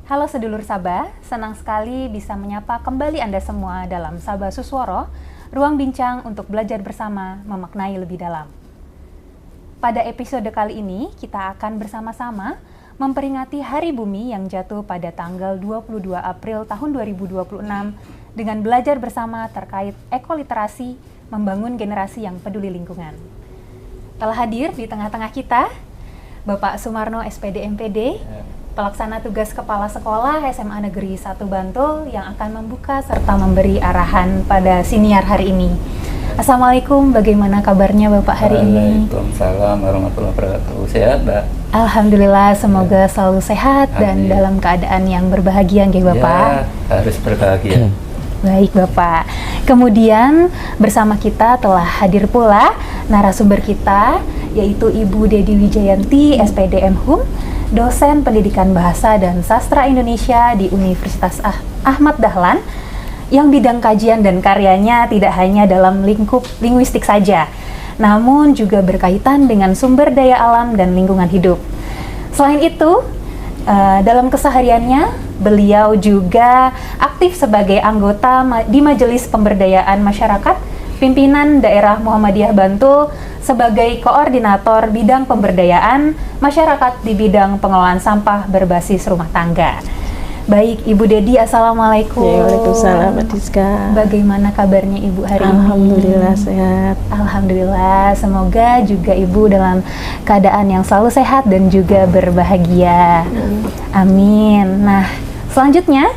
Halo sedulur Sabah, senang sekali bisa menyapa kembali Anda semua dalam Sabah Susworo, ruang bincang untuk belajar bersama memaknai lebih dalam. Pada episode kali ini, kita akan bersama-sama memperingati Hari Bumi yang jatuh pada tanggal 22 April tahun 2026 dengan belajar bersama terkait ekoliterasi, membangun generasi yang peduli lingkungan. Telah hadir di tengah-tengah kita, Bapak Sumarno SPD MPD, Pelaksana Tugas Kepala Sekolah SMA Negeri 1 Bantul yang akan membuka serta memberi arahan pada siniar hari ini. Assalamualaikum, bagaimana kabarnya Bapak hari ini? Waalaikumsalam warahmatullahi wabarakatuh. Sehat, Mbak? Alhamdulillah, semoga selalu sehat dan dalam keadaan yang berbahagia, nggih Bapak? Ya, harus berbahagia. Baik Bapak. Kemudian bersama kita telah hadir pula narasumber kita, yaitu Ibu Dedi Wijayanti, SPD MHum, dosen pendidikan bahasa dan sastra Indonesia di Universitas Ahmad Dahlan, yang bidang kajian dan karyanya tidak hanya dalam lingkup linguistik saja, namun juga berkaitan dengan sumber daya alam dan lingkungan hidup. Selain itu, dalam kesehariannya, beliau juga aktif sebagai anggota di Majelis Pemberdayaan Masyarakat Pimpinan Daerah Muhammadiyah Bantul sebagai koordinator bidang pemberdayaan masyarakat di bidang pengelolaan sampah berbasis rumah tangga. Baik, Ibu Dedi, Assalamualaikum. Waalaikumsalam, Adiska. Bagaimana kabarnya Ibu hari ini? Alhamdulillah sehat. Alhamdulillah, semoga juga Ibu dalam keadaan yang selalu sehat dan juga berbahagia. Amin. Nah, selanjutnya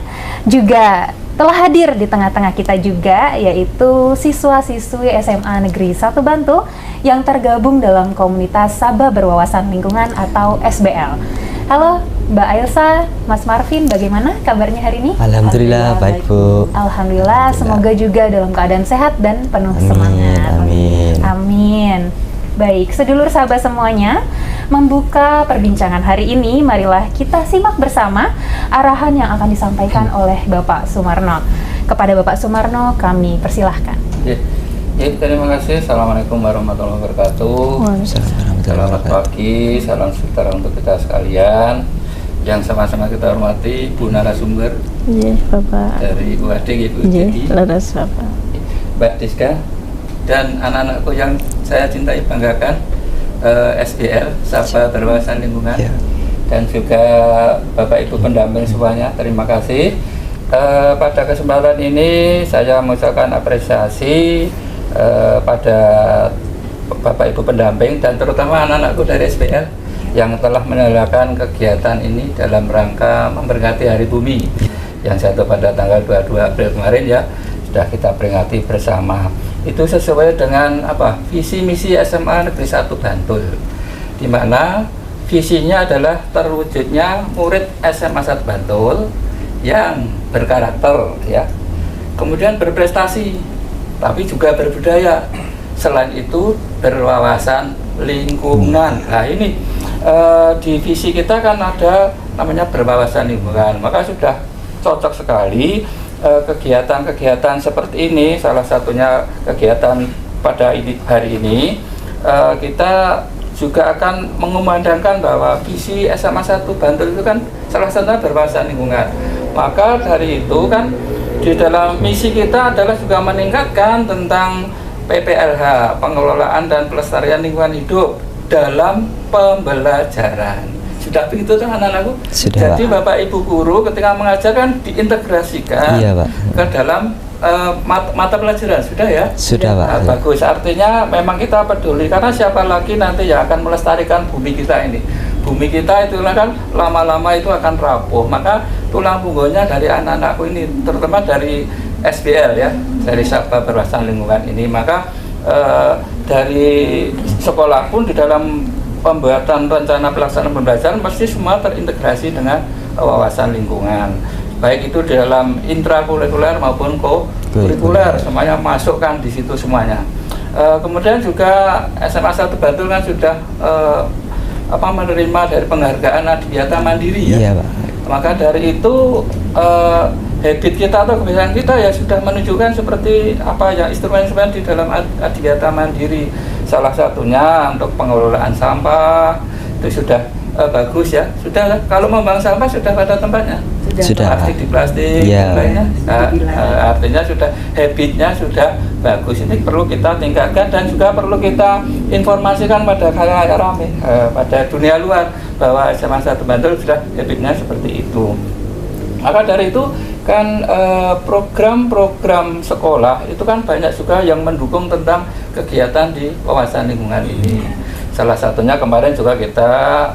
juga telah hadir di tengah-tengah kita juga, yaitu siswa-siswi SMA Negeri 1 Bantul yang tergabung dalam komunitas Sabah Berwawasan Lingkungan atau SBL. Halo Mbak Ailsa, Mas Marvin, bagaimana kabarnya hari ini? Alhamdulillah baik Bu. Alhamdulillah, semoga juga dalam keadaan sehat dan penuh semangat. Amin. Amin. Baik, sedulur Sabah semuanya, membuka perbincangan hari ini, marilah kita simak bersama arahan yang akan disampaikan oleh Bapak Sumarno. Kepada Bapak Sumarno, kami persilahkan. Terima kasih. Assalamualaikum warahmatullahi wabarakatuh. Selamat pagi, salam sejahtera untuk kita sekalian. Yang sama-sama kita hormati Bu narasumber Bapak dari UAD, Ibu Dedi, Bapak Mbak Diska, dan anak-anakku yang saya cintai banggakan, SBL, Sabah Berwawasan Lingkungan, dan juga Bapak Ibu pendamping semuanya, terima kasih. Pada kesempatan ini saya mengucapkan apresiasi pada Bapak Ibu pendamping dan terutama anak-anakku dari SBL yang telah menyelenggarakan kegiatan ini dalam rangka memperingati Hari Bumi yang jatuh pada tanggal 22 April kemarin, ya, sudah kita peringati bersama. Itu sesuai dengan visi misi SMA Negeri 1 Bantul, di mana visinya adalah terwujudnya murid SMA 1 Bantul yang berkarakter, ya, kemudian berprestasi, tapi juga berbudaya. Selain itu berwawasan lingkungan. Nah ini di visi kita kan ada namanya berwawasan lingkungan, maka sudah cocok sekali kegiatan-kegiatan seperti ini. Salah satunya kegiatan pada hari ini, kita juga akan mengumandangkan bahwa visi SMA 1 Bantul itu kan salah satunya berwawasan lingkungan. Maka dari itu kan di dalam misi kita adalah juga meningkatkan tentang PPLH, pengelolaan dan pelestarian lingkungan hidup dalam pembelajaran. Sudah begitu kan anak-anakku? Sudah, jadi Pak. Bapak Ibu guru ketika mengajarkan diintegrasikan ke dalam mata pelajaran, sudah ya? Sudah, Pak. Nah, bagus, artinya memang kita peduli, karena siapa lagi nanti yang akan melestarikan bumi kita ini. Bumi kita itu kan lama-lama itu akan rapuh, maka tulang punggungnya dari anak-anakku ini, terutama dari SBL, ya, dari Sabah Berwawasan Lingkungan ini. Maka dari sekolah pun di dalam pembuatan rencana pelaksanaan pembelajaran pasti semua terintegrasi dengan wawasan lingkungan, baik itu di dalam intrakurikuler maupun kurikuler, semuanya masukkan di situ semuanya. Kemudian juga SMA 1 Bantul kan sudah menerima dari penghargaan Adiwiyata Mandiri, ya. Iya, Pak. Maka dari itu habit kita atau kebiasaan kita ya sudah menunjukkan seperti apa ya instrumen-instrumen di dalam Adiwiyata Mandiri. Salah satunya untuk pengelolaan sampah itu sudah bagus, ya. Sudah, kalau membuang sampah sudah pada tempatnya, Sudah. plastik di plastik, Ya. lainnya. Artinya sudah habitnya sudah bagus. Ini perlu kita tingkatkan dan juga perlu kita informasikan pada khalayak ramai, pada dunia luar bahwa SMA 1 Bantul sudah habitnya seperti itu. Maka dari itu kan program-program sekolah itu kan banyak juga yang mendukung tentang kegiatan di wawasan lingkungan ini. Salah satunya kemarin juga kita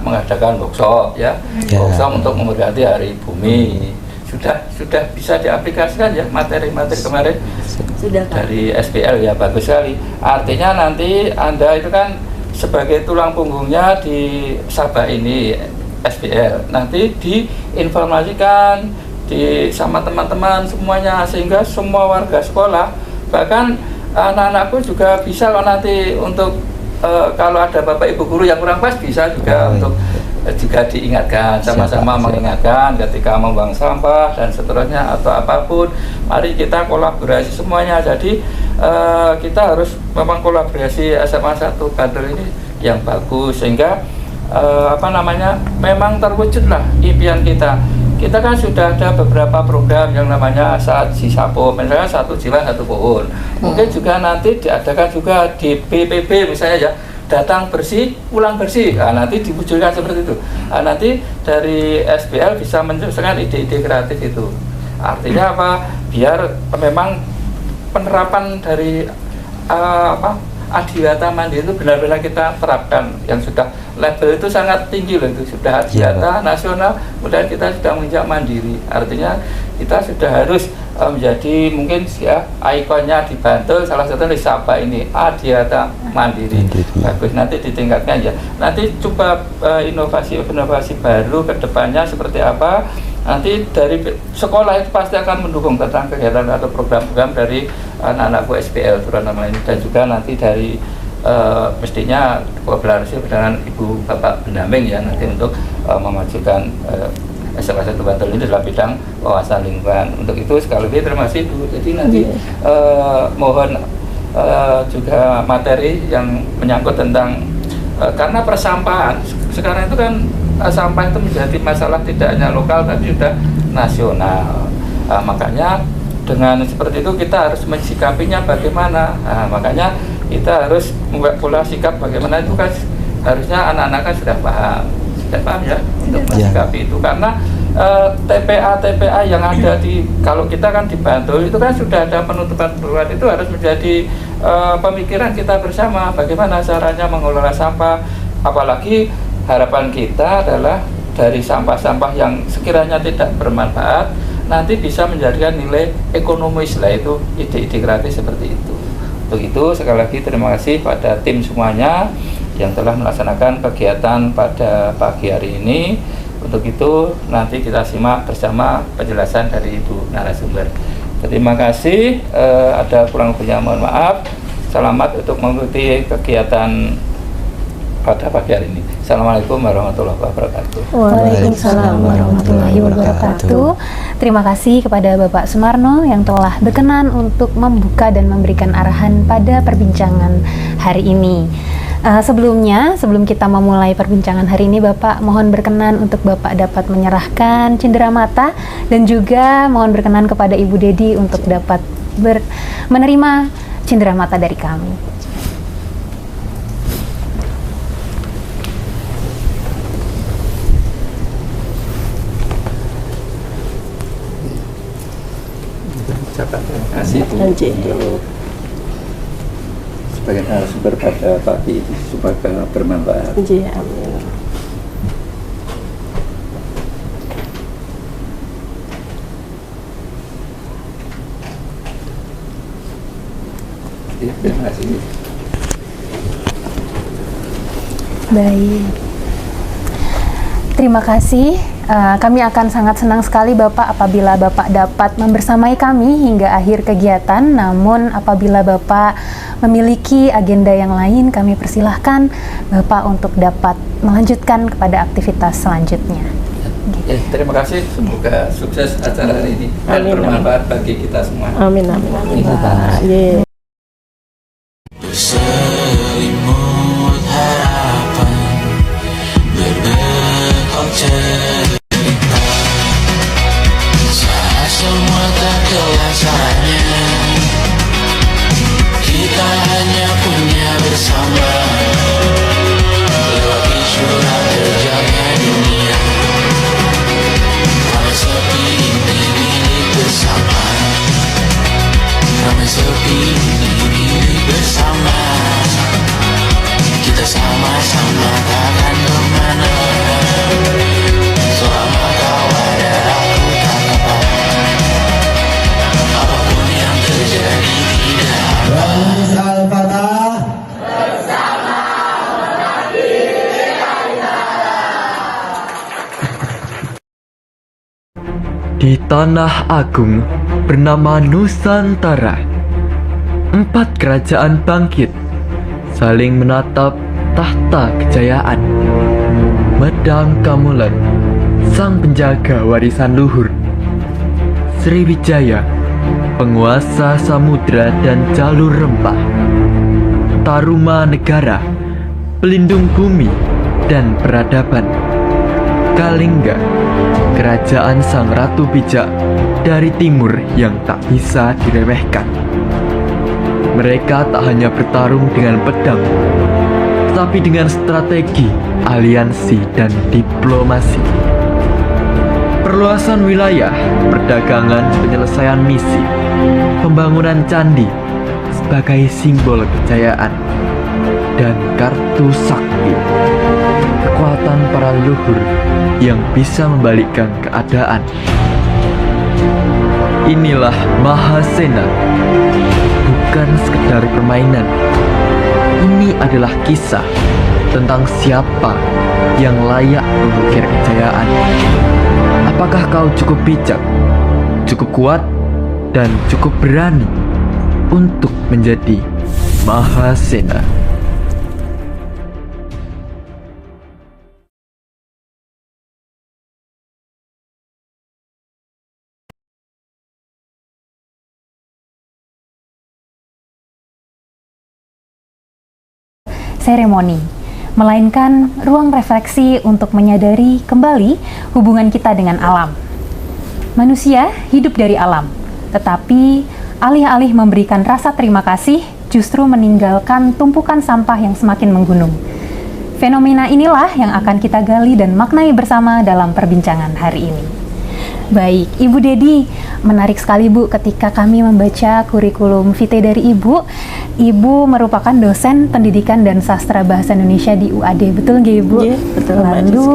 mengadakan workshop ya, workshop untuk memperingati Hari Bumi. Sudah bisa diaplikasikan ya materi-materi kemarin Sudah, Pak. dari SPL ya, bagus sekali. Artinya nanti Anda itu kan sebagai tulang punggungnya di Sabah ini SPL, nanti diinformasikan sama teman-teman semuanya sehingga semua warga sekolah, bahkan anak-anakku juga bisa loh nanti untuk kalau ada bapak ibu guru yang kurang pas bisa juga untuk juga diingatkan, sama-sama mengingatkan ketika membuang sampah dan seterusnya atau apapun. Mari kita kolaborasi semuanya. Jadi kita harus memang kolaborasi SMA 1 Bantul ini yang bagus sehingga memang terwujudlah impian kita. Kita kan sudah ada beberapa program yang namanya Saat Sisapo, misalnya 1 jiwa 1 pohon. Mungkin juga nanti diadakan juga di BPB misalnya ya, datang bersih, pulang bersih. Nanti diwujudkan seperti itu. Nanti dari SBL bisa mencetuskan ide-ide kreatif itu. Artinya apa? Biar memang penerapan dari Adiwata Mandiri itu benar-benar kita terapkan, yang sudah label itu sangat tinggi loh, itu sudah Adiwata nasional, kemudian kita sudah menginjak mandiri. Artinya kita sudah harus menjadi mungkin ya ikonnya di Bantul, salah satu di Sabah ini Adiwata Mandiri. Bagus, nanti ditingkatkan ya. Nanti coba inovasi-inovasi baru ke depannya seperti apa. Nanti dari sekolah itu pasti akan mendukung tentang kegiatan atau program-program dari anak-anakku SPL terutama ini, dan juga nanti dari mestinya kolaborasi dengan Ibu Bapak pendamping ya nanti untuk memajukan SMA 1 Bantul ini dalam bidang wawasan lingkungan. Untuk itu sekali lagi terima kasih Bu. Jadi nanti mohon juga materi yang menyangkut tentang karena persampahan sekarang itu kan sampah itu menjadi masalah tidak hanya lokal tapi sudah nasional. Makanya dengan seperti itu kita harus mensikapinya bagaimana. Makanya kita harus membuat pola sikap bagaimana itu kan harusnya anak-anak kan sudah paham ya untuk mensikapi itu, karena TPA yang ada di kalau kita kan di Bantul itu kan sudah ada penutupan itu harus menjadi pemikiran kita bersama bagaimana caranya mengelola sampah, apalagi harapan kita adalah dari sampah-sampah yang sekiranya tidak bermanfaat nanti bisa menjadikan nilai ekonomis lah, itu ide-ide kreatif seperti itu. Untuk itu sekali lagi terima kasih pada tim semuanya yang telah melaksanakan kegiatan pada pagi hari ini. Untuk itu nanti kita simak bersama penjelasan dari Ibu narasumber. Terima kasih, ada kurang lebihnya mohon maaf. Selamat untuk mengikuti kegiatan pada pagi hari ini. Assalamualaikum warahmatullahi wabarakatuh. Waalaikumsalam warahmatullahi wabarakatuh. Terima kasih kepada Bapak Sumarno yang telah berkenan untuk membuka dan memberikan arahan pada perbincangan hari ini. Sebelum kita memulai perbincangan hari ini, Bapak mohon berkenan untuk Bapak dapat menyerahkan cenderamata dan juga mohon berkenan kepada Ibu Dedi untuk dapat menerima cenderamata dari kami. Terima kasih Bu untuk sebagai narasumber pada pagi ini, semoga bermanfaat. Amin. Terima kasih. Baik. Terima kasih. Kami akan sangat senang sekali Bapak apabila Bapak dapat membersamai kami hingga akhir kegiatan. Namun apabila Bapak memiliki agenda yang lain, kami persilahkan Bapak untuk dapat melanjutkan kepada aktivitas selanjutnya. Ya, terima kasih. Semoga sukses acara hari ini dan bermanfaat bagi kita semua. Amin. Amin. Berselimut harapan, berbekal cerita, bersama, lewati jurang terjangnya dunia. Ramai sepi ini milik bersama, ramai sepi ini milik bersama. Kita sama-sama takkan kemana, selama kau ada aku tak apa. Apapun yang terjadi tidak apa. Al-Fatah. Di tanah agung bernama Nusantara, 4 kerajaan bangkit, saling menatap tahta kejayaan. Medang Kamulan, sang penjaga warisan luhur. Sriwijaya, penguasa samudra dan jalur rempah. Tarumanegara, pelindung bumi dan peradaban. Kalingga, kerajaan sang ratu bijak dari timur yang tak bisa diremehkan. Mereka tak hanya bertarung dengan pedang, tetapi dengan strategi, aliansi, dan diplomasi. Perluasan wilayah, perdagangan, penyelesaian misi, pembangunan candi sebagai simbol kejayaan, dan kartu sakti, kekuatan para leluhur yang bisa membalikkan keadaan. Inilah Mahasena, bukan sekedar permainan. Ini adalah kisah tentang siapa yang layak mengukir kejayaan. Apakah kau cukup bijak, cukup kuat, dan cukup berani untuk menjadi Mahasena? Seremoni, melainkan ruang refleksi untuk menyadari kembali hubungan kita dengan alam. Manusia hidup dari alam, tetapi alih-alih memberikan rasa terima kasih, justru meninggalkan tumpukan sampah yang semakin menggunung. Fenomena inilah yang akan kita gali dan maknai bersama dalam perbincangan hari ini. Baik, Ibu Dedi, menarik sekali Bu ketika kami membaca kurikulum vitae dari Ibu. Ibu merupakan dosen pendidikan dan sastra bahasa Indonesia di UAD, betul nggak Ibu? Iya, betul. Lalu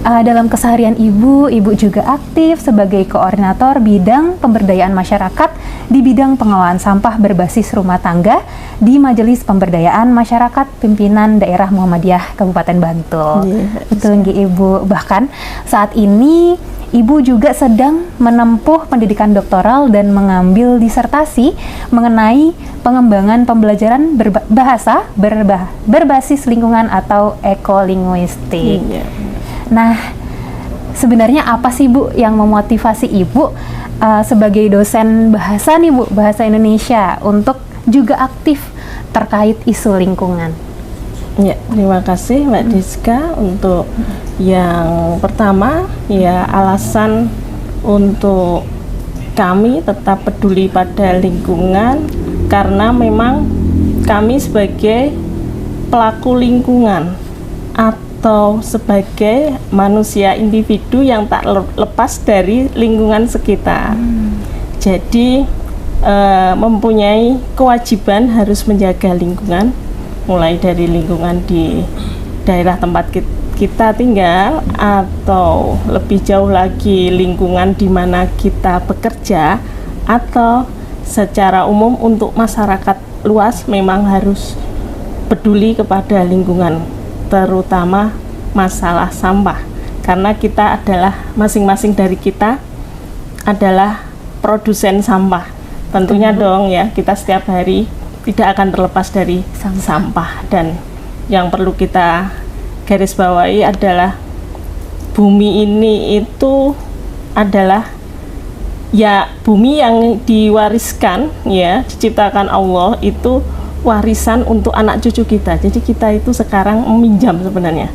dalam keseharian Ibu juga aktif sebagai koordinator bidang pemberdayaan masyarakat di bidang pengelolaan sampah berbasis rumah tangga di Majelis Pemberdayaan Masyarakat Pimpinan Daerah Muhammadiyah Kabupaten Bantul. Iya, betul nggak Ibu? Bahkan saat ini Ibu juga sedang menempuh pendidikan doktoral dan mengambil disertasi mengenai pengembangan pembelajaran bahasa berbasis lingkungan atau ekolinguistik. Iya. Nah, sebenarnya apa sih Bu yang memotivasi Ibu sebagai dosen bahasa nih Bu, bahasa Indonesia untuk juga aktif terkait isu lingkungan? Ya, terima kasih Mbak Diska untuk yang pertama, ya alasan untuk kami tetap peduli pada lingkungan karena memang kami sebagai pelaku lingkungan atau sebagai manusia individu yang tak lepas dari lingkungan sekitar. Jadi mempunyai kewajiban harus menjaga lingkungan, mulai dari lingkungan di daerah tempat kita tinggal atau lebih jauh lagi lingkungan di mana kita bekerja atau secara umum untuk masyarakat luas memang harus peduli kepada lingkungan, terutama masalah sampah, karena kita adalah masing-masing dari kita adalah produsen sampah. Tentunya dong ya, kita setiap hari tidak akan terlepas dari sampah. Dan yang perlu kita garis bawahi adalah bumi ini itu adalah ya bumi yang diwariskan, ya diciptakan Allah, itu warisan untuk anak cucu kita. Jadi kita itu sekarang meminjam sebenarnya,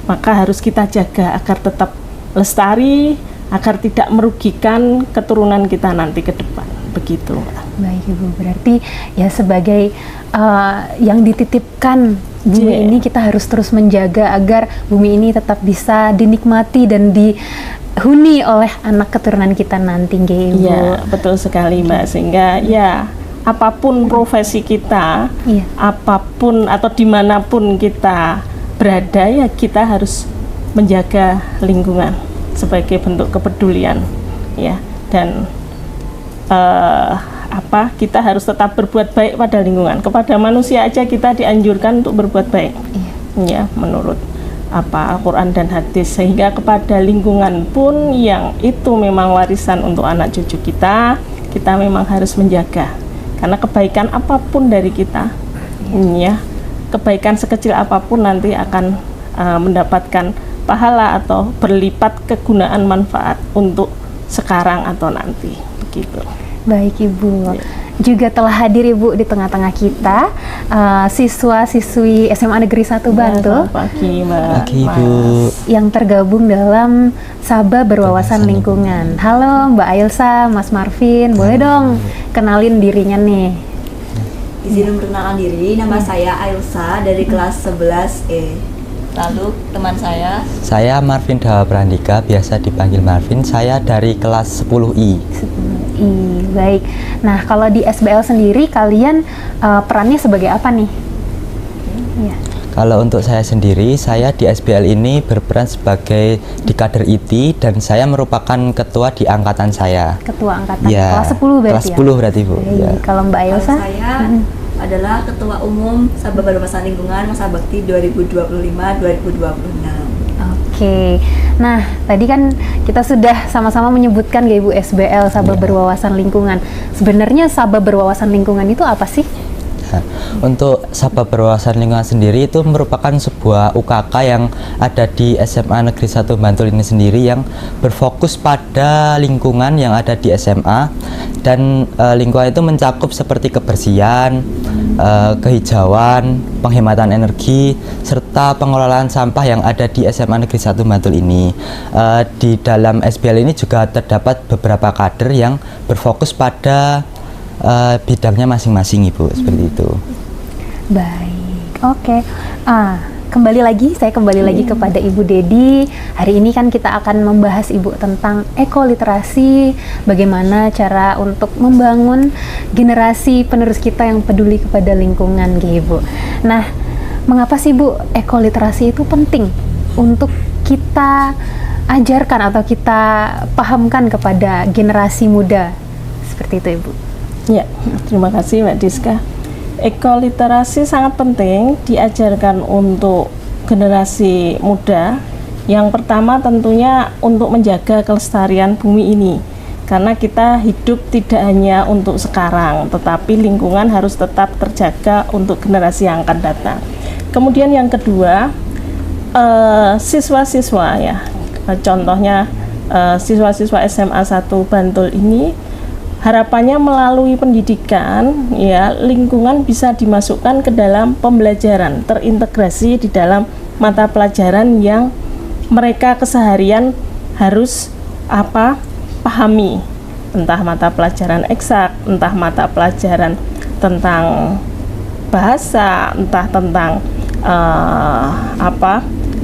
maka harus kita jaga agar tetap lestari, agar tidak merugikan keturunan kita nanti ke depan. begitu. Baik Ibu, berarti ya sebagai yang dititipkan bumi ini kita harus terus menjaga agar bumi ini tetap bisa dinikmati dan dihuni oleh anak keturunan kita nanti, Ibu. Iya, betul sekali Mbak. Sehingga ya apapun profesi kita, Iya. apapun atau dimanapun kita berada, ya kita harus menjaga lingkungan sebagai bentuk kepedulian, ya. Dan kita harus tetap berbuat baik pada lingkungan. Kepada manusia aja kita dianjurkan untuk berbuat baik, ya, menurut Al-Quran dan hadis. Sehingga kepada lingkungan pun yang itu memang warisan untuk anak cucu kita memang harus menjaga. Karena kebaikan apapun dari kita, ya, kebaikan sekecil apapun nanti akan mendapatkan pahala atau berlipat kegunaan manfaat untuk sekarang atau nanti, begitu. Baik Ibu, juga telah hadir Ibu di tengah-tengah kita siswa-siswi SMA Negeri 1 Bantul. Selamat pagi Mbak. Pagi Ibu. Yang tergabung dalam Sabah Berwawasan Lingkungan. Halo Mbak Ailsa, Mas Marvin, boleh dong kenalin dirinya nih. Izin memperkenalkan diri, nama saya Ailsa dari kelas 11E. Lalu teman saya Marvin Dawa Brandika, biasa dipanggil Marvin. Saya dari kelas 10I. Baik. Nah, kalau di SBL sendiri kalian perannya sebagai apa nih? Iya. Kalau untuk saya sendiri, saya di SBL ini berperan sebagai di kader IT dan saya merupakan ketua di angkatan saya. Ketua angkatan Ya, kelas 10 berarti kelas ya? 10 berarti Bu. Baik. Ya. Kalau Mbak Ailsa? saya adalah Ketua Umum Sabah Berwawasan Lingkungan Masa Bakti 2025-2026. Oke. Nah, tadi kan kita sudah sama-sama menyebutkan ya Ibu SBL Sabah Berwawasan Lingkungan. Sebenarnya Sabah Berwawasan Lingkungan itu apa sih? Nah, untuk Sabah Berwawasan Lingkungan sendiri itu merupakan sebuah UKK yang ada di SMA Negeri 1 Bantul ini sendiri yang berfokus pada lingkungan yang ada di SMA, dan lingkungan itu mencakup seperti kebersihan, kehijauan, penghematan energi, serta pengelolaan sampah yang ada di SMA Negeri 1 Bantul ini. Di dalam SBL ini juga terdapat beberapa kader yang berfokus pada bidangnya masing-masing Ibu, seperti itu. Baik, oke. Saya kembali lagi kepada Ibu Dedi. Hari ini kan kita akan membahas Ibu tentang ekoliterasi, bagaimana cara untuk membangun generasi penerus kita yang peduli kepada lingkungan, Ibu. Nah, mengapa sih Bu ekoliterasi itu penting untuk kita ajarkan atau kita pahamkan kepada generasi muda? Seperti itu Ibu. Ya, terima kasih Mbak Diska. Ekoliterasi sangat penting diajarkan untuk generasi muda. Yang pertama tentunya untuk menjaga kelestarian bumi ini. Karena kita hidup tidak hanya untuk sekarang, tetapi lingkungan harus tetap terjaga untuk generasi yang akan datang. Kemudian yang kedua, siswa-siswa ya, contohnya siswa-siswa SMA 1 Bantul ini, harapannya melalui pendidikan, ya, lingkungan bisa dimasukkan ke dalam pembelajaran, terintegrasi di dalam mata pelajaran yang mereka keseharian harus pahami, entah mata pelajaran eksak, entah mata pelajaran tentang bahasa, entah tentang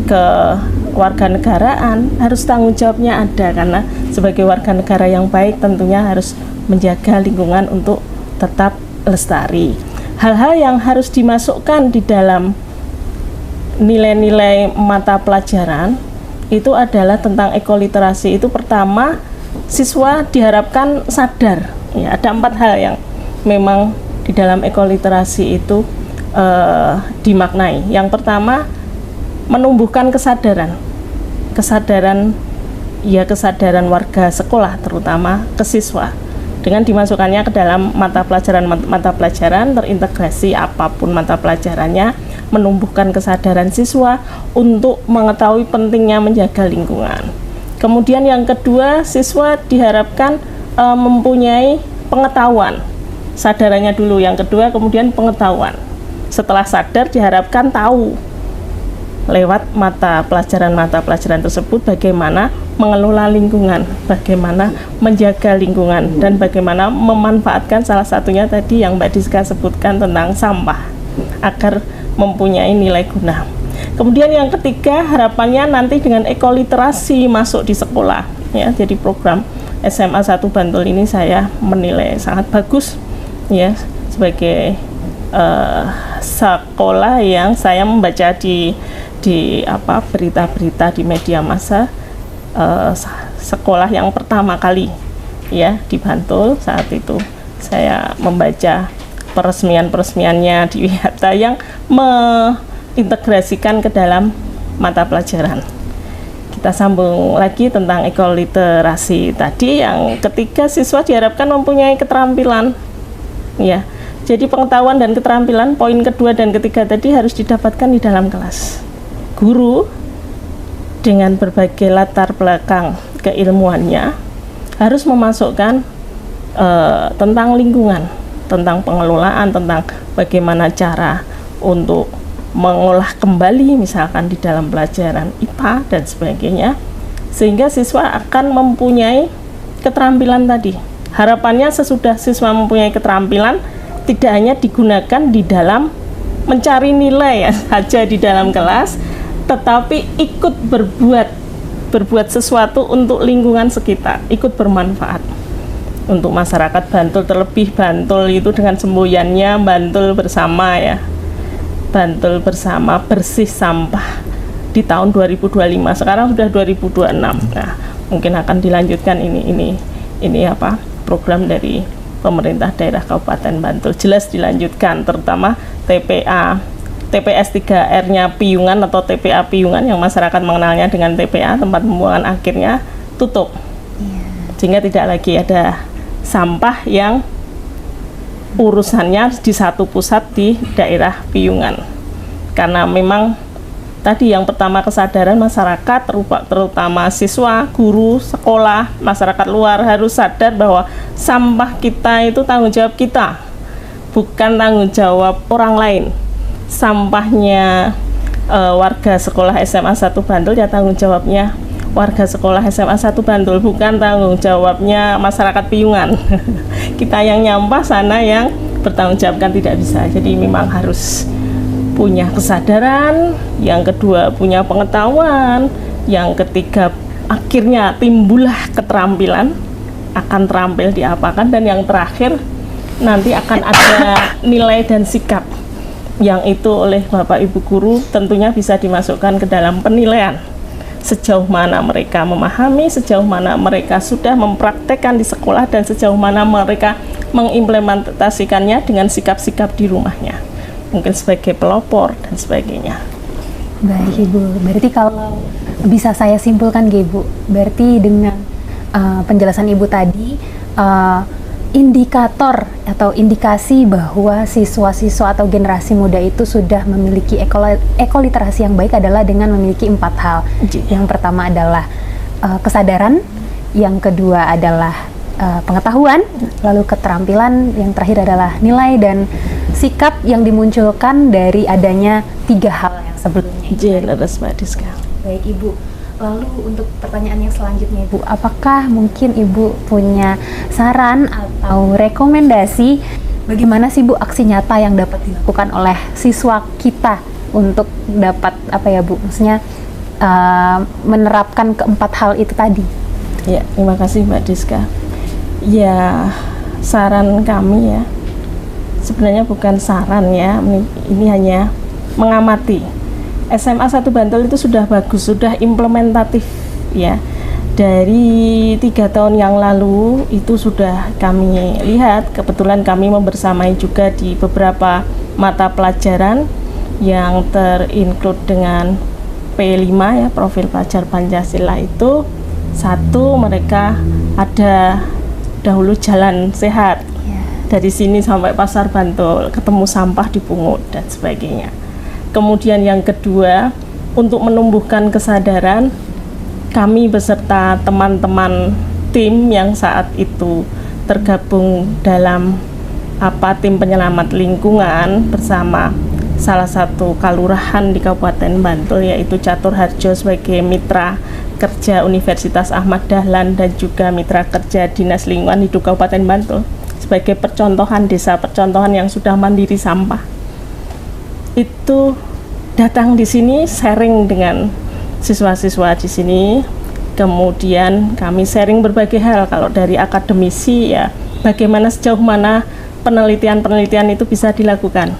kewarganegaraan. Harus tanggung jawabnya ada, karena sebagai warga negara yang baik tentunya harus menjaga lingkungan untuk tetap lestari. Hal-hal yang harus dimasukkan di dalam nilai-nilai mata pelajaran itu adalah tentang ekoliterasi. Itu pertama, siswa diharapkan sadar. Ya, ada 4 hal yang memang di dalam ekoliterasi itu dimaknai. Yang pertama, menumbuhkan kesadaran warga sekolah, terutama ke siswa, dengan dimasukkannya ke dalam mata pelajaran terintegrasi apapun mata pelajarannya, menumbuhkan kesadaran siswa untuk mengetahui pentingnya menjaga lingkungan. Kemudian yang kedua, siswa diharapkan mempunyai pengetahuan. Sadarannya dulu yang kedua, kemudian pengetahuan. Setelah sadar diharapkan tahu lewat mata pelajaran tersebut bagaimana mengelola lingkungan, bagaimana menjaga lingkungan, dan bagaimana memanfaatkan salah satunya tadi yang Mbak Diska sebutkan tentang sampah agar mempunyai nilai guna. Kemudian yang ketiga, harapannya nanti dengan ekoliterasi masuk di sekolah ya. Jadi program SMA 1 Bantul ini saya menilai sangat bagus ya, sebagai sekolah yang saya membaca di berita-berita di media massa, sekolah yang pertama kali ya di Bantul. Saat itu saya membaca peresmiannya di Wihata yang integrasikan ke dalam mata pelajaran. Kita sambung lagi tentang ekoliterasi tadi. Yang ketiga, siswa diharapkan mempunyai keterampilan ya. Jadi pengetahuan dan keterampilan, poin kedua dan ketiga tadi harus didapatkan di dalam kelas. Guru dengan berbagai latar belakang keilmuannya harus memasukkan tentang lingkungan, tentang pengelolaan, tentang bagaimana cara untuk mengolah kembali misalkan di dalam pelajaran IPA dan sebagainya, sehingga siswa akan mempunyai keterampilan tadi. Harapannya sesudah siswa mempunyai keterampilan, tidak hanya digunakan di dalam mencari nilai ya saja di dalam kelas, tetapi ikut berbuat sesuatu untuk lingkungan sekitar, ikut bermanfaat untuk masyarakat Bantul, terlebih Bantul itu dengan semboyannya Bantul bersama ya. Bantul bersama bersih sampah di tahun 2025, sekarang sudah 2026. Nah, mungkin akan dilanjutkan ini program dari pemerintah daerah Kabupaten Bantul, jelas dilanjutkan, terutama TPS 3R-nya Piungan atau TPA Piungan yang masyarakat mengenalnya dengan TPA, tempat pembuangan akhirnya, tutup. Sehingga tidak lagi ada sampah yang urusannya di satu pusat di daerah Piungan. Karena memang tadi yang pertama kesadaran masyarakat, terutama siswa, guru, sekolah, masyarakat luar harus sadar bahwa sampah kita itu tanggung jawab kita, bukan tanggung jawab orang lain. Sampahnya warga sekolah SMA 1 Bantul ya tanggung jawabnya warga sekolah SMA 1 Bantul, bukan tanggung jawabnya masyarakat Piungan. Kita yang nyampah, sana yang bertanggung jawab kan tidak bisa. Jadi memang harus punya kesadaran, yang kedua punya pengetahuan, yang ketiga akhirnya timbullah keterampilan, akan terampil diapakan, dan yang terakhir nanti akan ada nilai dan sikap yang itu oleh Bapak Ibu guru tentunya bisa dimasukkan ke dalam penilaian. Sejauh mana mereka memahami, sejauh mana mereka sudah mempraktekkan di sekolah, dan sejauh mana mereka mengimplementasikannya dengan sikap-sikap di rumahnya, mungkin sebagai pelopor dan sebagainya. Baik Ibu, berarti kalau bisa saya simpulkan Ibu, berarti dengan penjelasan Ibu tadi, indikator atau indikasi bahwa siswa-siswa atau generasi muda itu sudah memiliki ekoliterasi yang baik adalah dengan memiliki 4 hal. Yang pertama adalah kesadaran, yang kedua adalah pengetahuan, lalu keterampilan, yang terakhir adalah nilai dan sikap yang dimunculkan dari adanya 3 hal yang sebelumnya. Jelas Mbak Diska. Baik Ibu. Lalu untuk pertanyaan yang selanjutnya Ibu, apakah mungkin Ibu punya saran atau rekomendasi bagaimana sih Bu aksi nyata yang dapat dilakukan oleh siswa kita untuk dapat Bu, maksudnya menerapkan keempat hal itu tadi? Ya, terima kasih Mbak Diska. Ya, saran kami ya, sebenarnya bukan saran ya, ini hanya mengamati. SMA 1 Bantul itu sudah bagus, sudah implementatif ya. Dari 3 tahun yang lalu itu sudah kami lihat, kebetulan kami membersamai juga di beberapa mata pelajaran yang terinclude dengan P5 ya, profil pelajar Pancasila itu. Satu, mereka ada dahulu jalan sehat dari sini sampai Pasar Bantul, ketemu sampah dipungut dan sebagainya. Kemudian yang kedua, untuk menumbuhkan kesadaran, kami beserta teman-teman tim yang saat itu tergabung dalam tim penyelamat lingkungan bersama salah satu kalurahan di Kabupaten Bantul, yaitu Catur Harjo sebagai mitra kerja Universitas Ahmad Dahlan dan juga mitra kerja Dinas Lingkungan Hidup Kabupaten Bantul sebagai percontohan desa percontohan yang sudah mandiri sampah. Itu datang di sini sharing dengan siswa-siswa di sini. Kemudian kami sharing berbagai hal. Kalau dari akademisi ya bagaimana sejauh mana penelitian-penelitian itu bisa dilakukan.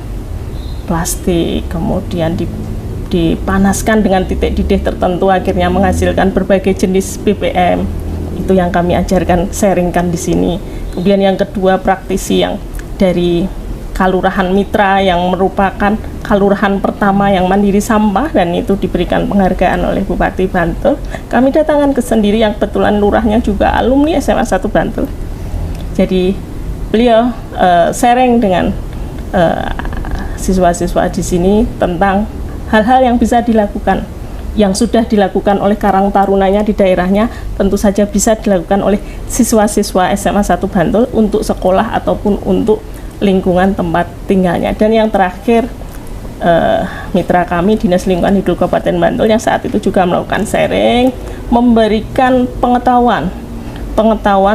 Plastik kemudian dipanaskan dengan titik didih tertentu akhirnya menghasilkan berbagai jenis BBM. Itu yang kami ajarkan, sharingkan di sini. Kemudian yang kedua praktisi yang dari Kalurahan Mitra yang merupakan kalurahan pertama yang mandiri sampah dan itu diberikan penghargaan oleh Bupati Bantul. Kami datangkan ke sendiri yang kebetulan lurahnya juga alumni SMA 1 Bantul. Jadi beliau sharing dengan siswa-siswa di sini tentang hal-hal yang bisa dilakukan, yang sudah dilakukan oleh Karang Tarunanya di daerahnya, tentu saja bisa dilakukan oleh siswa-siswa SMA 1 Bantul untuk sekolah ataupun untuk lingkungan tempat tinggalnya. Dan yang terakhir mitra kami Dinas Lingkungan Hidup Kabupaten Bantul yang saat itu juga melakukan sharing, memberikan pengetahuan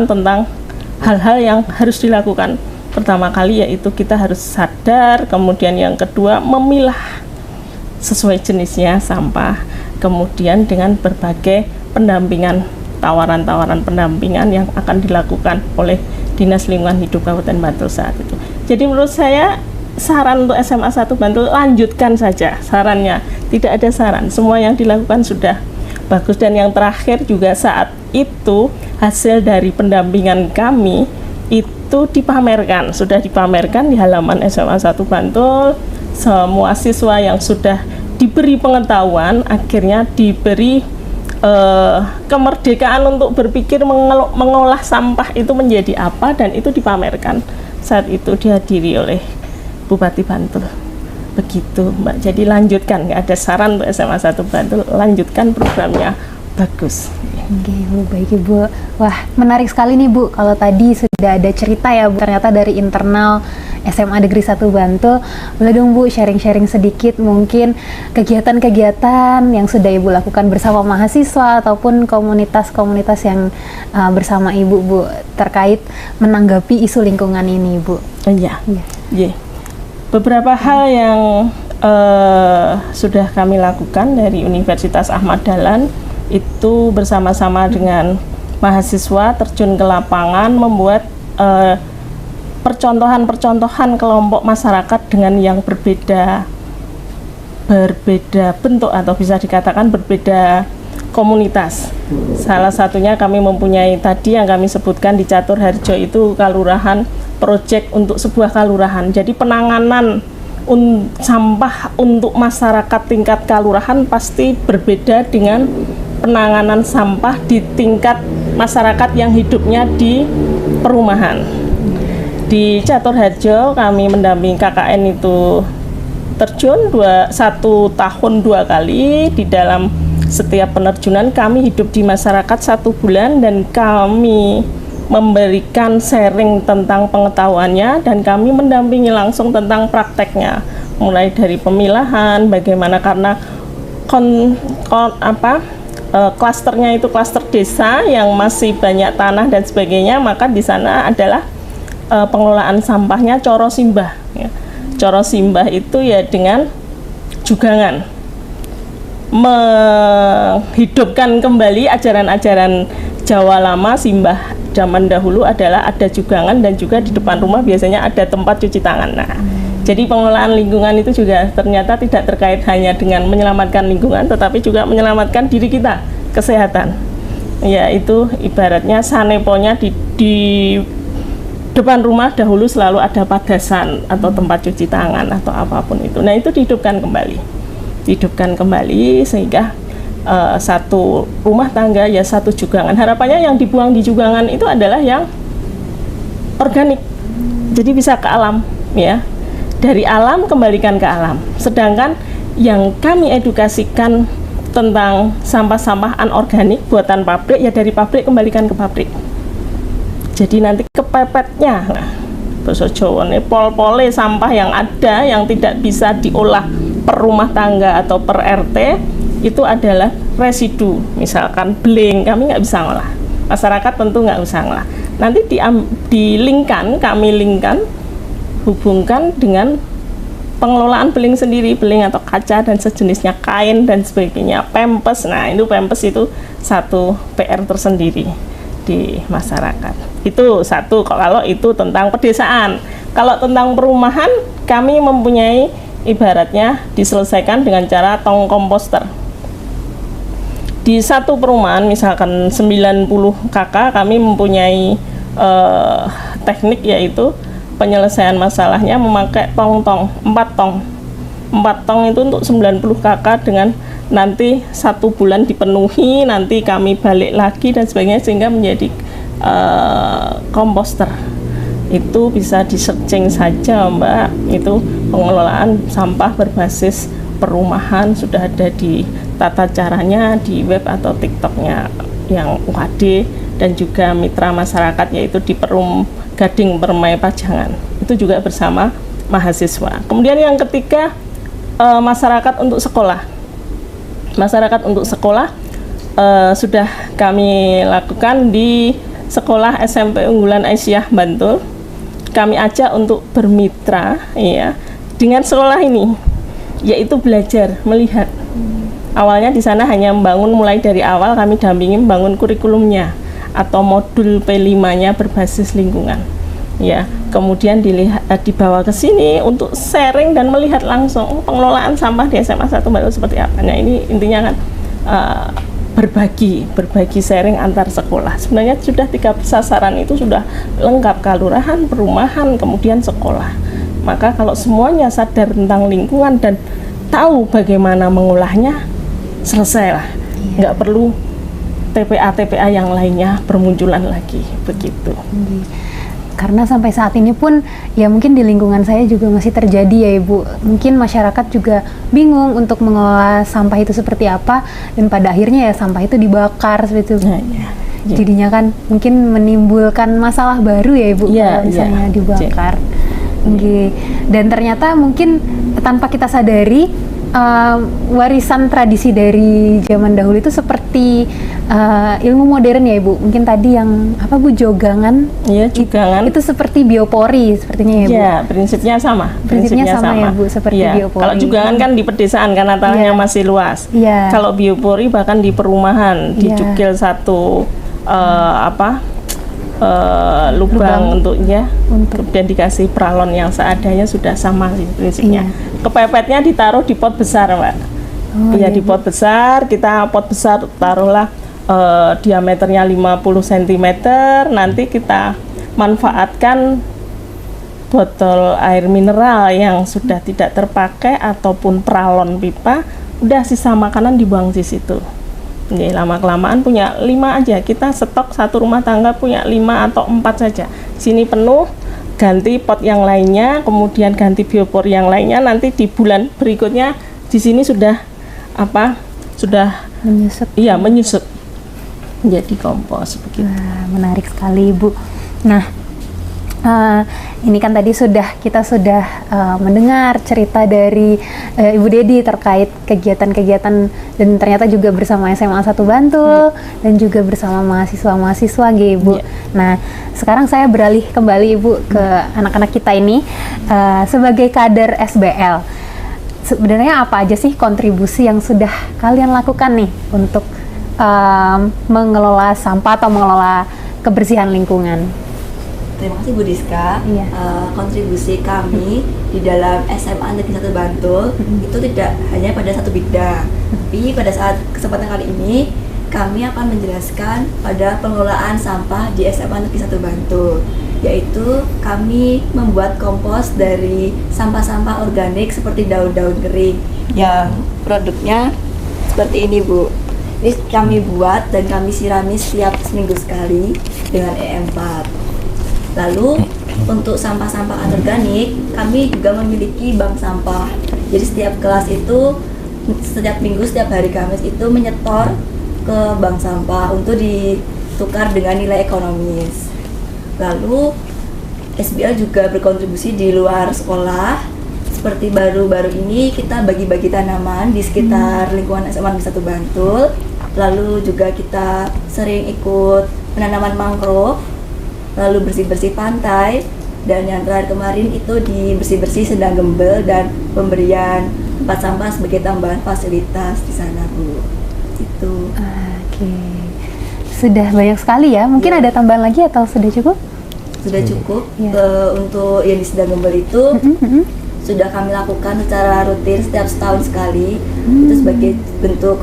tentang hal-hal yang harus dilakukan. Pertama kali yaitu kita harus sadar, kemudian yang kedua memilah sesuai jenisnya sampah, kemudian dengan berbagai pendampingan, tawaran-tawaran pendampingan yang akan dilakukan oleh Dinas Lingkungan Hidup Kabupaten Bantul saat itu. Jadi menurut saya saran untuk SMA 1 Bantul lanjutkan saja sarannya, tidak ada saran, semua yang dilakukan sudah bagus. Dan yang terakhir juga saat itu hasil dari pendampingan kami itu dipamerkan, sudah dipamerkan di halaman SMA 1 Bantul. Semua siswa yang sudah diberi pengetahuan akhirnya diberi kemerdekaan untuk berpikir mengolah sampah itu menjadi apa, dan itu dipamerkan saat itu dihadiri oleh Bupati Bantul. Begitu Mbak, jadi lanjutkan, nggak ada saran untuk SMA 1 Bantul, lanjutkan programnya, bagus. Oke, Bu, baik Ibu. Wah, menarik sekali nih Bu, kalau tadi sudah ada cerita ya Bu, ternyata dari internal SMA Negeri 1 Bantul. Boleh dong Bu sharing-sharing sedikit mungkin kegiatan-kegiatan yang sudah Ibu lakukan bersama mahasiswa ataupun komunitas-komunitas yang bersama Ibu Bu terkait menanggapi isu lingkungan ini Bu. Iya. Beberapa hal yang sudah kami lakukan dari Universitas Ahmad Dahlan itu bersama-sama dengan mahasiswa terjun ke lapangan membuat percontohan kelompok masyarakat dengan yang berbeda bentuk atau bisa dikatakan berbeda komunitas. Salah satunya kami mempunyai tadi yang kami sebutkan di Catur Harjo itu kalurahan, proyek untuk sebuah kalurahan. Jadi penanganan sampah untuk masyarakat tingkat kalurahan pasti berbeda dengan penanganan sampah di tingkat masyarakat yang hidupnya di perumahan. Di Catur Harjo kami mendampingi KKN itu terjun 1 tahun 2 kali. Di dalam setiap penerjunan kami hidup di masyarakat 1 bulan dan kami memberikan sharing tentang pengetahuannya dan kami mendampingi langsung tentang prakteknya, mulai dari pemilahan, bagaimana karena klasternya itu klaster desa yang masih banyak tanah dan sebagainya, maka di sana adalah pengelolaan sampahnya coro simbah ya. Coro simbah itu ya dengan jugangan, menghidupkan kembali ajaran-ajaran Jawa lama. Simbah zaman dahulu adalah ada jugangan dan juga di depan rumah biasanya ada tempat cuci tangan. Nah, jadi pengelolaan lingkungan itu juga ternyata tidak terkait hanya dengan menyelamatkan lingkungan, tetapi juga menyelamatkan diri kita, kesehatan. Ya itu ibaratnya saneponya di depan rumah dahulu selalu ada padasan atau tempat cuci tangan atau apapun itu. Nah itu dihidupkan kembali sehingga satu rumah tangga ya satu jugangan. Harapannya yang dibuang di jugangan itu adalah yang organik, jadi bisa ke alam ya. Dari alam kembalikan ke alam. Sedangkan yang kami edukasikan tentang sampah-sampah anorganik buatan pabrik ya dari pabrik kembalikan ke pabrik. Jadi nanti kepepetnya, nah, bahasa Jawa nih pol-pole sampah yang ada yang tidak bisa diolah per rumah tangga atau per RT itu adalah residu, misalkan beling, kami nggak bisa ngolah. Masyarakat tentu nggak bisa ngolah. Nanti kami linkkan, hubungkan dengan pengelolaan beling sendiri, beling atau kaca dan sejenisnya, kain dan sebagainya, pempes. Nah, itu pempes itu satu PR tersendiri di masyarakat. Itu satu kalau itu tentang pedesaan. Kalau tentang perumahan, kami mempunyai ibaratnya diselesaikan dengan cara tong komposter. Di satu perumahan misalkan 90 kakak, kami mempunyai teknik yaitu penyelesaian masalahnya memakai tong-tong, 4 tong. 4 tong itu untuk 90 kakak dengan nanti 1 bulan dipenuhi, nanti kami balik lagi dan sebagainya sehingga menjadi komposter. Itu bisa di-searching saja Mbak, itu pengelolaan sampah berbasis perumahan sudah ada di tata caranya di web atau TikToknya yang UHD dan juga mitra masyarakat yaitu di Perum Gading Permai Pajangan, itu juga bersama mahasiswa. Kemudian yang ketiga, masyarakat untuk sekolah. Masyarakat untuk sekolah sudah kami lakukan di sekolah SMP Unggulan Aisyah Bantul. Kami ajak untuk bermitra ya dengan sekolah ini, yaitu belajar melihat. Awalnya di sana hanya membangun, mulai dari awal kami dampingi membangun kurikulumnya atau modul P5-nya berbasis lingkungan. Ya, kemudian dibawa ke sini untuk sharing dan melihat langsung pengelolaan sampah di SMA 1 Bantul seperti apa. Nah, ini intinya kan berbagi sharing antar sekolah. Sebenarnya sudah 3 sasaran itu sudah lengkap, kelurahan, perumahan, kemudian sekolah. Maka kalau semuanya sadar tentang lingkungan dan tahu bagaimana mengolahnya, selesailah. Nggak perlu TPA yang lainnya bermunculan lagi, begitu. Karena sampai saat ini pun ya mungkin di lingkungan saya juga masih terjadi ya Ibu. Mungkin masyarakat juga bingung untuk mengelola sampah itu seperti apa, dan pada akhirnya ya sampah itu dibakar seperti itu. Ya. Jadinya kan mungkin menimbulkan masalah baru ya Ibu kalau misalnya dibakar. Dan ternyata mungkin tanpa kita sadari warisan tradisi dari zaman dahulu itu seperti ilmu modern ya Ibu. Mungkin tadi yang apa Bu, jogangan? Iya, jogangan. Itu seperti biopori sepertinya ya Bu. Iya, prinsipnya sama. Prinsipnya sama ya Bu, seperti biopori. Kalau jogangan kan di pedesaan karena tanahnya masih luas. Kalau biopori bahkan di perumahan, dicukil satu lubang untuknya, kemudian dikasih pralon yang seadanya, sudah sama sih prinsipnya. Kepepetnya ditaruh di pot besar Mbak. Di pot besar, pot besar taruhlah diameternya 50 cm, nanti kita manfaatkan botol air mineral yang sudah tidak terpakai ataupun pralon pipa, udah sisa makanan dibuang di situ. Lama-kelamaan punya 5 aja, kita stok satu rumah tangga punya 5 atau 4 saja. Sini penuh, ganti pot yang lainnya, kemudian ganti biopor yang lainnya, nanti di bulan berikutnya di sini sudah menyusut. Iya, menyusut menjadi kompos begitu. Wah, menarik sekali Ibu. Nah, ini kan tadi kita sudah mendengar cerita dari Ibu Dedi terkait kegiatan-kegiatan, dan ternyata juga bersama SMA 1 Bantul dan juga bersama mahasiswa-mahasiswa Ibu. Nah, sekarang saya beralih kembali Ibu ke anak-anak kita ini sebagai kader SBL. Sebenarnya apa aja sih kontribusi yang sudah kalian lakukan nih untuk mengelola sampah atau mengelola kebersihan lingkungan? Terima kasih Bu Diska. Kontribusi kami di dalam SMA Negeri 1 Bantul itu tidak hanya pada satu bidang, tapi pada saat kesempatan kali ini kami akan menjelaskan pada pengelolaan sampah di SMA Negeri 1 Bantul, yaitu kami membuat kompos dari sampah-sampah organik seperti daun-daun kering yang produknya seperti ini Bu. Ini kami buat dan kami sirami setiap seminggu sekali dengan E4. Lalu untuk sampah-sampah anorganik, kami juga memiliki bank sampah. Jadi setiap kelas itu, setiap minggu, setiap hari Kamis itu menyetor ke bank sampah untuk ditukar dengan nilai ekonomis. Lalu SBL juga berkontribusi di luar sekolah, seperti baru-baru ini kita bagi-bagi tanaman di sekitar lingkungan SMA Negeri 1 Bantul. Lalu juga kita sering ikut penanaman mangrove, lalu bersih-bersih pantai, dan yang terakhir kemarin itu di bersih-bersih Sendang Gembel dan pemberian tempat sampah sebagai tambahan fasilitas di sana, Bu. Itu. Oke. Sudah banyak sekali ya. Mungkin ada tambahan lagi atau sudah cukup? Sudah cukup. Ya. Untuk yang di Sendang Gembel itu sudah kami lakukan secara rutin setiap setahun sekali. Itu sebagai bentuk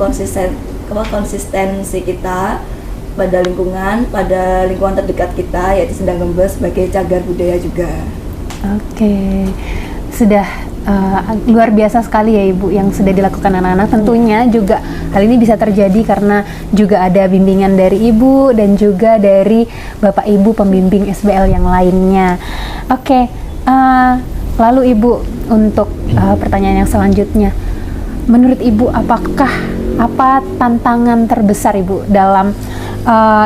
konsistensi kita pada lingkungan terdekat kita, yaitu Sendang Gembel sebagai cagar budaya juga. Oke, sudah luar biasa sekali ya Ibu yang sudah dilakukan anak-anak. Tentunya juga hal ini bisa terjadi karena juga ada bimbingan dari Ibu dan juga dari Bapak Ibu pembimbing SBL yang lainnya. Oke, lalu Ibu untuk pertanyaan yang selanjutnya, menurut Ibu apa tantangan terbesar Ibu dalam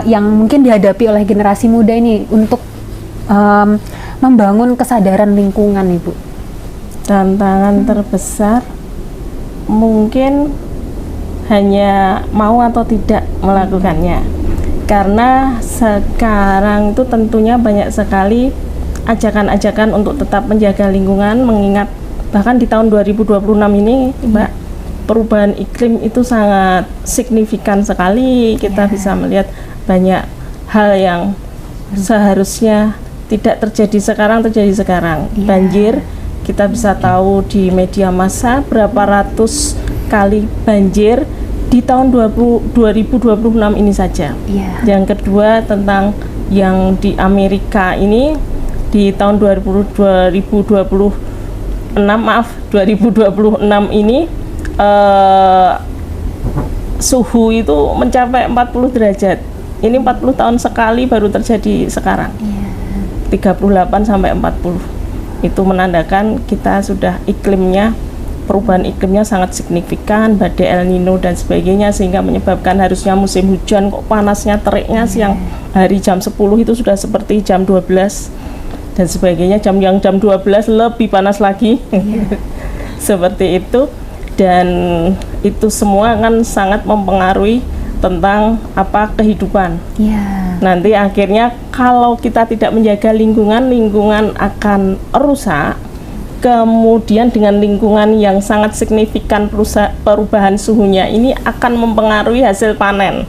yang mungkin dihadapi oleh generasi muda ini untuk membangun kesadaran lingkungan Ibu? Tantangan terbesar mungkin hanya mau atau tidak melakukannya, karena sekarang itu tentunya banyak sekali ajakan-ajakan untuk tetap menjaga lingkungan, mengingat bahkan di tahun 2026 ini Mbak, perubahan iklim itu sangat signifikan sekali. Kita bisa melihat banyak hal yang seharusnya tidak terjadi sekarang. Banjir, kita bisa tahu di media massa berapa ratus kali banjir di tahun 2026 ini saja. Yang kedua tentang yang di Amerika ini di tahun 2026 ini suhu itu mencapai 40 derajat. Ini 40 tahun sekali baru terjadi sekarang. 38 sampai 40. Itu menandakan kita sudah perubahan iklimnya sangat signifikan, badai El Nino dan sebagainya, sehingga menyebabkan harusnya musim hujan kok panasnya teriknya siang hari jam 10 itu sudah seperti jam 12 dan sebagainya, jam 12 lebih panas lagi. Seperti itu, dan itu semua kan sangat mempengaruhi tentang kehidupan. Nanti akhirnya kalau kita tidak menjaga lingkungan akan rusak. Kemudian dengan lingkungan yang sangat signifikan perubahan suhunya ini akan mempengaruhi hasil panen,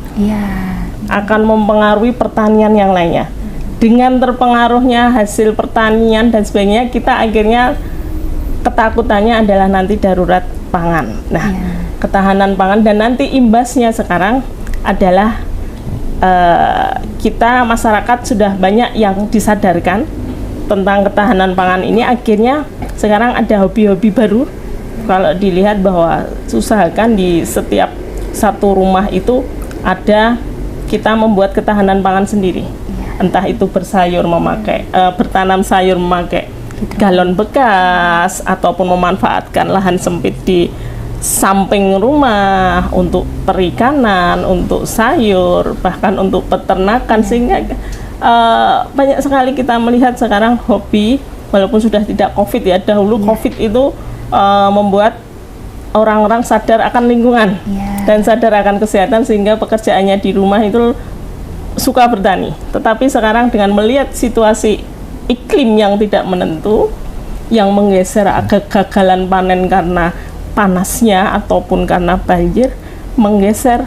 akan mempengaruhi pertanian yang lainnya. Dengan terpengaruhnya hasil pertanian dan sebagainya, kita akhirnya ketakutannya adalah nanti darurat pangan. Nah, ketahanan pangan, dan nanti imbasnya sekarang adalah kita masyarakat sudah banyak yang disadarkan tentang ketahanan pangan ini. Akhirnya sekarang ada hobi-hobi baru. Kalau dilihat bahwa usahakan di setiap satu rumah itu ada kita membuat ketahanan pangan sendiri. Entah itu bertanam sayur memakai galon bekas, ataupun memanfaatkan lahan sempit di samping rumah untuk perikanan, untuk sayur, bahkan untuk peternakan, sehingga banyak sekali kita melihat sekarang hobi, walaupun sudah tidak COVID ya, dahulu COVID itu membuat orang-orang sadar akan lingkungan dan sadar akan kesehatan, sehingga pekerjaannya di rumah itu suka bertani. Tetapi sekarang dengan melihat situasi iklim yang tidak menentu, yang menggeser kegagalan panen karena panasnya ataupun karena banjir, menggeser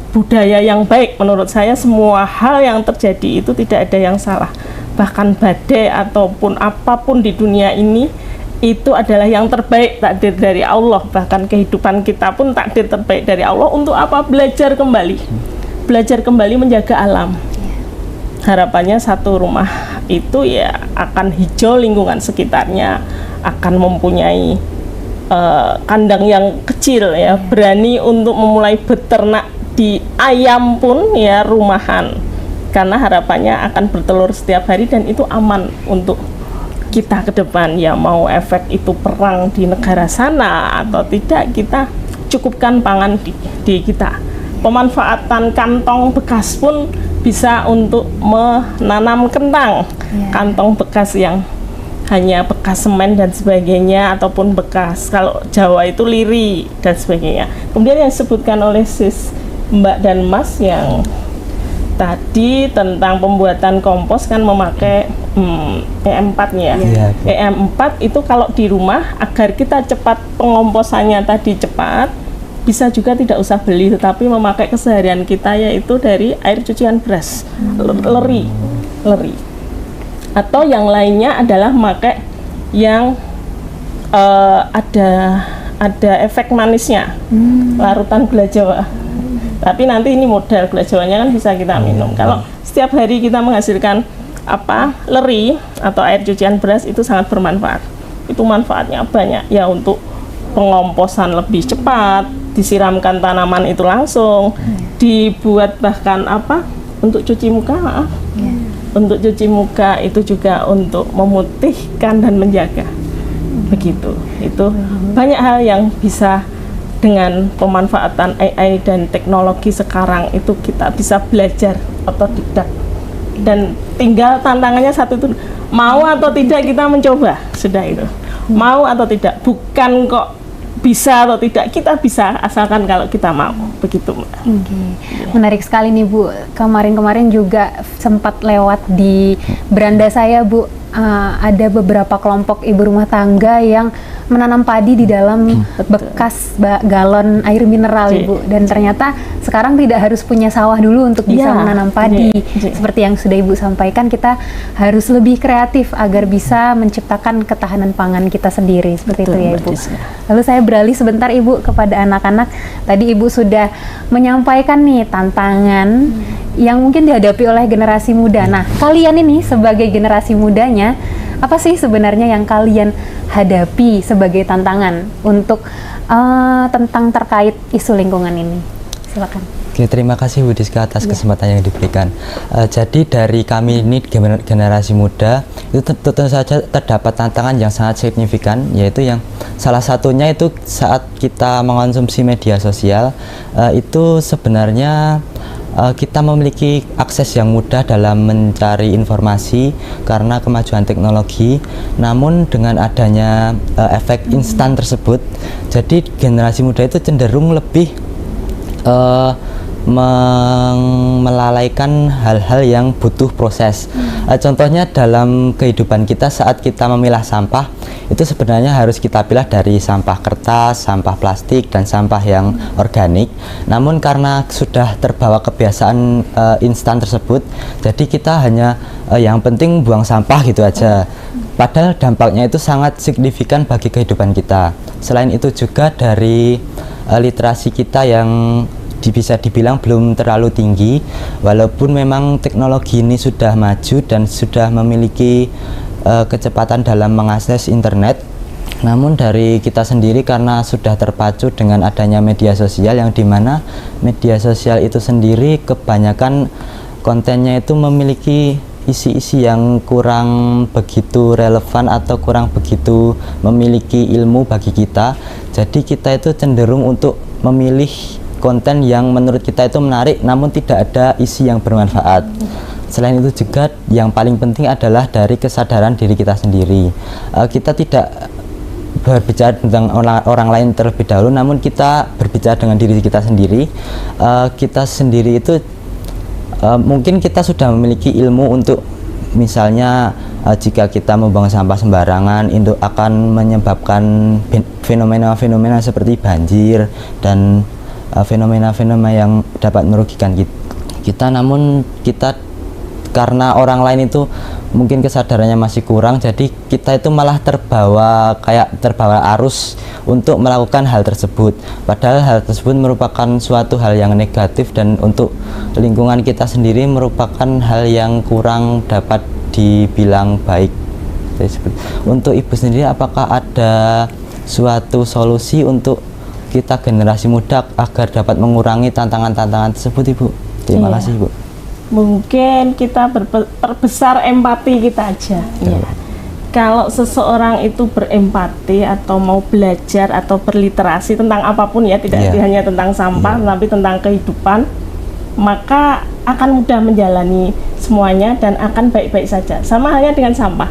budaya yang baik. Menurut saya semua hal yang terjadi itu tidak ada yang salah. Bahkan badai ataupun apapun di dunia ini itu adalah yang terbaik, takdir dari Allah. Bahkan kehidupan kita pun takdir terbaik dari Allah. Untuk apa? Belajar kembali menjaga alam. Harapannya satu rumah itu ya akan hijau lingkungan sekitarnya, akan mempunyai kandang yang kecil ya, berani untuk memulai beternak di ayam pun ya rumahan, karena harapannya akan bertelur setiap hari dan itu aman untuk kita ke depan. Ya mau efek itu perang di negara sana atau tidak, kita cukupkan pangan di kita. Pemanfaatan kantong bekas pun bisa untuk menanam kentang, kantong bekas yang hanya bekas semen dan sebagainya, ataupun bekas, kalau Jawa itu liri dan sebagainya. Kemudian yang disebutkan oleh sis Mbak dan Mas yang tadi tentang pembuatan kompos kan memakai EM4-nya. EM4 itu kalau di rumah agar kita cepat pengomposannya tadi cepat, bisa juga tidak usah beli, tetapi memakai keseharian kita, yaitu dari air cucian beras, leri. Atau yang lainnya adalah pakai yang ada efek manisnya, larutan gula Jawa. Tapi nanti ini modal gula Jawanya kan bisa kita minum. Kalau setiap hari kita menghasilkan leri atau air cucian beras, itu sangat bermanfaat. Itu manfaatnya banyak ya, untuk pengomposan lebih cepat, disiramkan tanaman itu langsung, dibuat bahkan untuk cuci muka, untuk cuci muka itu juga untuk memutihkan dan menjaga. Begitu. Itu banyak hal yang bisa dengan pemanfaatan AI dan teknologi sekarang itu kita bisa belajar otodidak. Dan tinggal tantangannya satu itu, mau atau tidak kita mencoba, sudah itu. Mau atau tidak, bukan kok bisa atau tidak, kita bisa asalkan kalau kita mau, begitu Mbak. Menarik sekali nih Bu. Kemarin juga sempat lewat di beranda saya Bu, ada beberapa kelompok ibu rumah tangga yang menanam padi di dalam bekas galon air mineral Ibu, dan ternyata sekarang tidak harus punya sawah dulu untuk bisa menanam padi. Seperti yang sudah Ibu sampaikan, kita harus lebih kreatif agar bisa menciptakan ketahanan pangan kita sendiri, seperti itu ya Ibu. Lalu saya beralih sebentar Ibu kepada anak-anak. Tadi Ibu sudah menyampaikan nih tantangan yang mungkin dihadapi oleh generasi muda. Nah, kalian ini sebagai generasi mudanya, apa sih sebenarnya yang kalian hadapi sebagai tantangan untuk tentang terkait isu lingkungan ini? Silakan. Oke, terima kasih Bu Diska atas kesempatan yang diberikan. Jadi dari kami ini generasi muda itu tentu saja terdapat tantangan yang sangat signifikan, yaitu yang salah satunya itu saat kita mengonsumsi media sosial, itu sebenarnya kita memiliki akses yang mudah dalam mencari informasi karena kemajuan teknologi. Namun dengan adanya efek instan tersebut, jadi generasi muda itu cenderung lebih melalaikan hal-hal yang butuh proses. Contohnya dalam kehidupan kita, saat kita memilah sampah, itu sebenarnya harus kita pilah dari sampah kertas, sampah plastik, dan sampah yang organik. Namun karena sudah terbawa kebiasaan instan tersebut, jadi kita hanya yang penting buang sampah gitu aja. Padahal dampaknya itu sangat signifikan bagi kehidupan kita. Selain itu juga dari literasi kita yang bisa dibilang belum terlalu tinggi, walaupun memang teknologi ini sudah maju dan sudah memiliki kecepatan dalam mengakses internet. Namun dari kita sendiri, karena sudah terpacu dengan adanya media sosial, yang dimana media sosial itu sendiri kebanyakan kontennya itu memiliki isi-isi yang kurang begitu relevan atau kurang begitu memiliki ilmu bagi kita. Jadi kita itu cenderung untuk memilih konten yang menurut kita itu menarik namun tidak ada isi yang bermanfaat. Selain itu juga yang paling penting adalah dari kesadaran diri kita sendiri. Kita tidak berbicara tentang orang lain terlebih dahulu, namun kita berbicara dengan diri kita sendiri. Kita sendiri itu mungkin kita sudah memiliki ilmu untuk, misalnya jika kita membuang sampah sembarangan itu akan menyebabkan fenomena-fenomena seperti banjir dan fenomena-fenomena yang dapat merugikan kita. Namun kita, karena orang lain itu mungkin kesadarannya masih kurang, jadi kita itu malah terbawa arus untuk melakukan hal tersebut, padahal hal tersebut merupakan suatu hal yang negatif dan untuk lingkungan kita sendiri merupakan hal yang kurang dapat dibilang baik. Untuk Ibu sendiri, apakah ada suatu solusi untuk kita generasi muda agar dapat mengurangi tantangan-tantangan tersebut, Ibu? Terima kasih, Ibu. Mungkin kita perbesar empati kita aja. Kalau seseorang itu berempati atau mau belajar atau berliterasi tentang apapun ya, tidak hanya tentang sampah, tapi tentang kehidupan, maka akan mudah menjalani semuanya dan akan baik-baik saja. Sama halnya dengan sampah.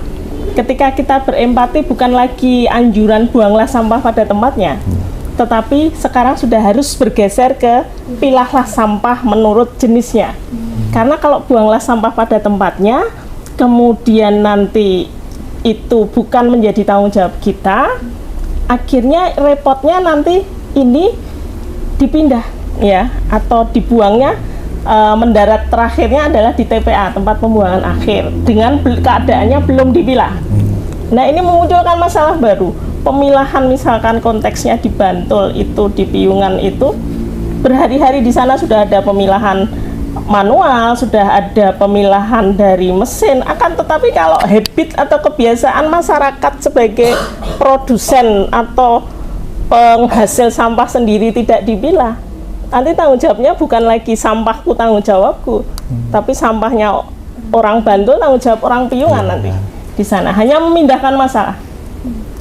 ketika kita berempati bukan lagi anjuran buanglah sampah pada tempatnya, tetapi sekarang sudah harus bergeser ke pilahlah sampah menurut jenisnya. Karena kalau buanglah sampah pada tempatnya, kemudian nanti itu bukan menjadi tanggung jawab kita, akhirnya repotnya nanti ini dipindah ya, atau dibuangnya mendarat terakhirnya adalah di TPA, tempat pembuangan akhir, dengan keadaannya belum dipilah. Nah, ini memunculkan masalah baru. Pemilahan misalkan konteksnya di Bantul itu, di Piungan itu berhari-hari di sana sudah ada pemilahan manual, sudah ada pemilahan dari mesin. Akan tetapi kalau habit atau kebiasaan masyarakat sebagai produsen atau penghasil sampah sendiri tidak dipilah, nanti tanggung jawabnya bukan lagi sampahku tanggung jawabku, tapi sampahnya orang Bantul tanggung jawab orang Piungan nanti di sana. Hanya memindahkan masalah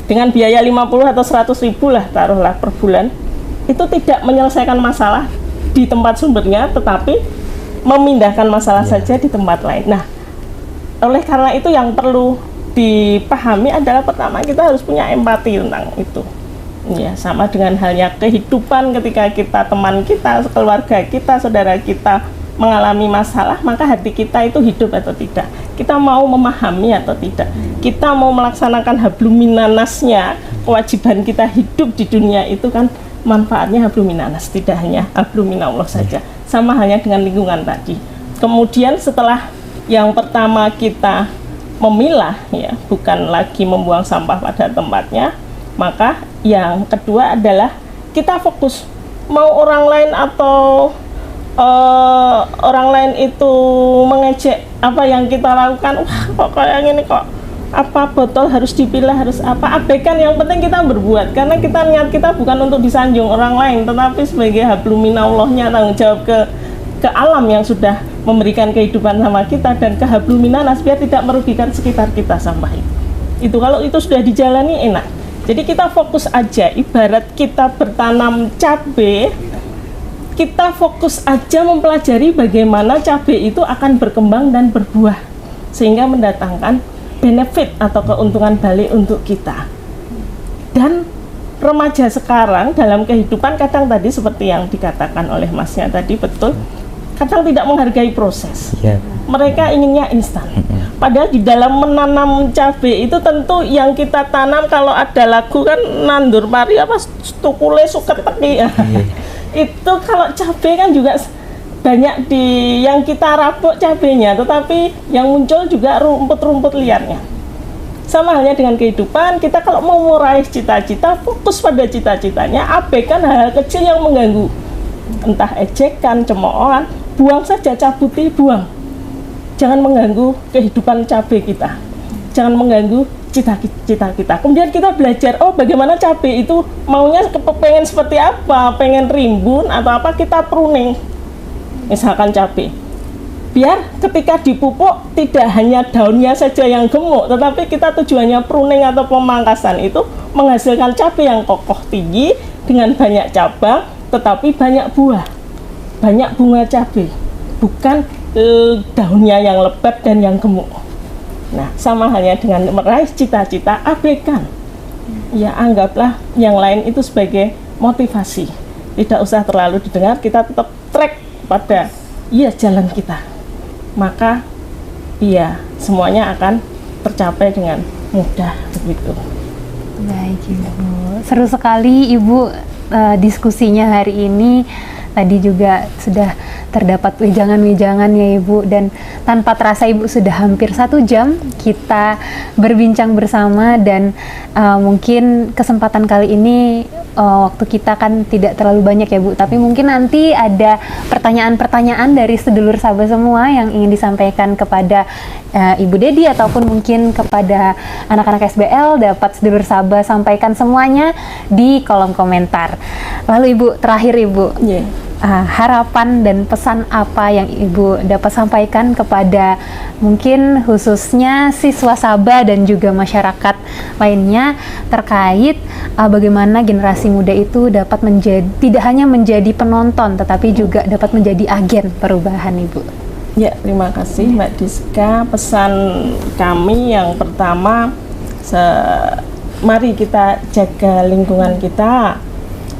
dengan biaya 50 atau 100 ribu lah taruhlah per bulan, itu tidak menyelesaikan masalah di tempat sumbernya, tetapi memindahkan masalah saja di tempat lain. Nah, oleh karena itu yang perlu dipahami adalah pertama kita harus punya empati tentang itu. Ya, sama dengan halnya kehidupan, ketika kita, teman kita, keluarga kita, saudara kita mengalami masalah, maka hati kita itu hidup atau tidak, kita mau memahami atau tidak, kita mau melaksanakan hablum minannasnya, kewajiban kita hidup di dunia itu kan manfaatnya hablum minannas, tidak hanya hablum minallah saja. Sama halnya dengan lingkungan tadi. Kemudian setelah yang pertama kita memilah, ya, bukan lagi membuang sampah pada tempatnya, maka yang kedua adalah kita fokus, mau orang lain atau orang lain itu mengejek apa yang kita lakukan, wah kok kayak gini, kok apa botol harus dipilah, harus apa, abaikan, yang penting kita berbuat, karena kita niat kita bukan untuk disanjung orang lain, tetapi sebagai hablum minallahnya, tanggung jawab ke alam yang sudah memberikan kehidupan sama kita, dan ke hablum minannas biar tidak merugikan sekitar kita sampah itu kalau itu sudah dijalani enak. Jadi kita fokus aja, ibarat kita bertanam cabai, kita fokus aja mempelajari bagaimana cabai itu akan berkembang dan berbuah sehingga mendatangkan benefit atau keuntungan balik untuk kita. Dan remaja sekarang dalam kehidupan kadang tadi seperti yang dikatakan oleh masnya tadi, betul, kadang tidak menghargai proses. Mereka inginnya instan. Padahal di dalam menanam cabai itu tentu yang kita tanam, kalau ada lagu kan nandur pari apa tukule suket teki ya. Itu kalau cabai kan juga banyak di yang kita rabuk cabainya, tetapi yang muncul juga rumput-rumput liarnya. Sama halnya dengan kehidupan, kita kalau mau meraih cita-cita, fokus pada cita-citanya, abaikan hal-hal kecil yang mengganggu. Entah ejekan, cemoohan, buang saja, cabuti, buang. Jangan mengganggu kehidupan cabai kita, jangan mengganggu cita-cita kita. Kemudian kita belajar, oh bagaimana cabai itu maunya pengen seperti apa, pengen rimbun atau apa, kita pruning misalkan cabai, biar ketika dipupuk tidak hanya daunnya saja yang gemuk, tetapi kita tujuannya pruning atau pemangkasan itu menghasilkan cabai yang kokoh tinggi dengan banyak cabang tetapi banyak buah, banyak bunga cabai, bukan daunnya yang lebat dan yang gemuk. Nah, sama halnya dengan meraih cita-cita, abaikan. Ya, anggaplah yang lain itu sebagai motivasi. Tidak usah terlalu didengar, kita tetap track pada jalan kita. Maka semuanya akan tercapai dengan mudah begitu. Baik, Ibu. Seru sekali Ibu diskusinya hari ini. Tadi juga sudah terdapat wejangan-wejangan ya Ibu, dan tanpa terasa Ibu sudah hampir 1 jam kita berbincang bersama, dan mungkin kesempatan kali ini waktu kita kan tidak terlalu banyak ya Bu, tapi mungkin nanti ada pertanyaan-pertanyaan dari sedulur Sabah semua yang ingin disampaikan kepada Ibu Dedi ataupun mungkin kepada anak-anak SBL, dapat sedulur Sabah sampaikan semuanya di kolom komentar. Lalu Ibu, terakhir Ibu, harapan dan pesan apa yang Ibu dapat sampaikan kepada mungkin khususnya siswa Sabah dan juga masyarakat lainnya terkait bagaimana generasi muda itu dapat menjadi, tidak hanya menjadi penonton tetapi juga dapat menjadi agen perubahan Ibu. Ya, terima kasih Mbak Diska. Pesan kami yang pertama, mari kita jaga lingkungan kita.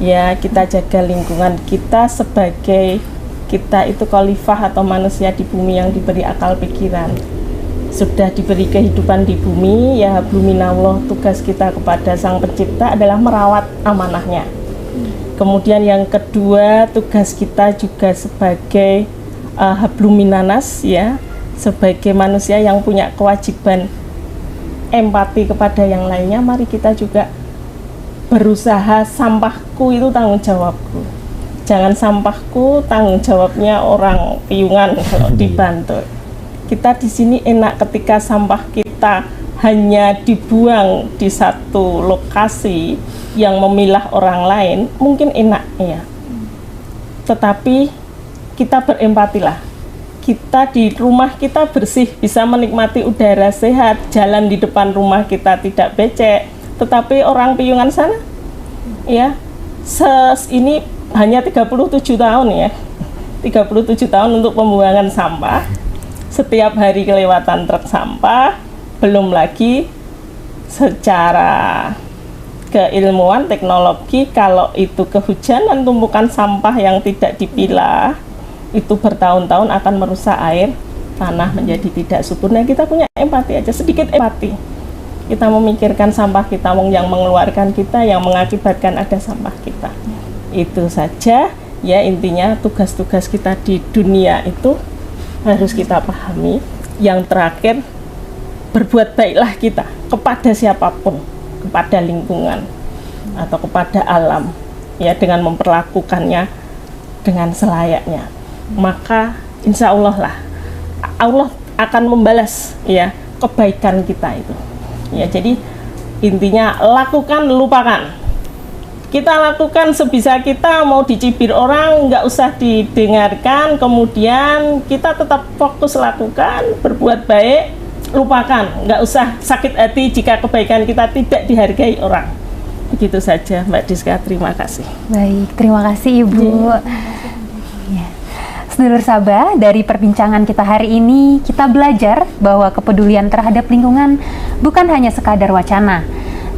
Ya, kita jaga lingkungan kita sebagai kita itu khalifah atau manusia di bumi yang diberi akal pikiran. Sudah diberi kehidupan di bumi, ya habluminallah, tugas kita kepada Sang Pencipta adalah merawat amanahnya. Kemudian yang kedua, tugas kita juga sebagai habluminanas, ya, sebagai manusia yang punya kewajiban empati kepada yang lainnya. Mari kita juga berusaha, sampahku itu tanggung jawabku, jangan sampahku tanggung jawabnya orang piungan kalau di Bantul. Kita di sini enak ketika sampah kita hanya dibuang di satu lokasi yang memilah orang lain, mungkin enak ya, tetapi kita berempatilah. Kita di rumah kita bersih, bisa menikmati udara sehat, jalan di depan rumah kita tidak becek. Tetapi orang piungan sana, ya, ini hanya 37 tahun ya, 37 tahun untuk pembuangan sampah. Setiap hari kelewatan truk sampah, belum lagi secara keilmuan teknologi, kalau itu kehujanan tumpukan sampah yang tidak dipilah, itu bertahun-tahun akan merusak air tanah menjadi tidak subur. Nah, kita punya empati aja, sedikit empati. Kita memikirkan sampah kita, yang mengeluarkan kita, yang mengakibatkan ada sampah kita. Itu saja ya, intinya tugas-tugas kita di dunia itu harus kita pahami. Yang terakhir, berbuat baiklah kita kepada siapapun, kepada lingkungan atau kepada alam, ya, dengan memperlakukannya dengan selayaknya. Maka insya Allah lah Allah akan membalas ya kebaikan kita itu. Ya, jadi intinya lakukan, lupakan. Kita lakukan sebisa kita, mau dicibir orang nggak usah didengarkan, kemudian kita tetap fokus lakukan, berbuat baik, lupakan, nggak usah sakit hati jika kebaikan kita tidak dihargai orang. Begitu saja Mbak Diska, terima kasih. Baik, terima kasih Ibu. Ya. Sedulur Sabah, dari perbincangan kita hari ini, kita belajar bahwa kepedulian terhadap lingkungan bukan hanya sekadar wacana,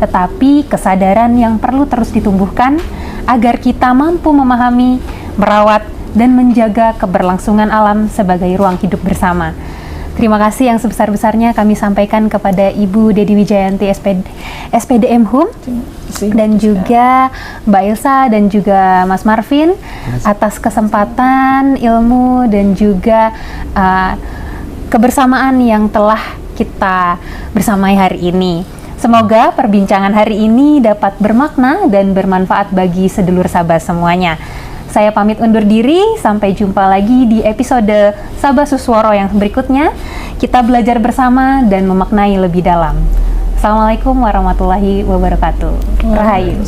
tetapi kesadaran yang perlu terus ditumbuhkan agar kita mampu memahami, merawat, dan menjaga keberlangsungan alam sebagai ruang hidup bersama. Terima kasih yang sebesar-besarnya kami sampaikan kepada Ibu Dedi Wijayanti SPDM HUM dan juga Mbak Ilsa dan juga Mas Marvin atas kesempatan, ilmu, dan juga kebersamaan yang telah kita bersamai hari ini. Semoga perbincangan hari ini dapat bermakna dan bermanfaat bagi sedulur Sabah semuanya. Saya pamit undur diri, sampai jumpa lagi di episode Sabah Susworo yang berikutnya. Kita belajar bersama dan memaknai lebih dalam. Assalamualaikum warahmatullahi wabarakatuh. Rahayu.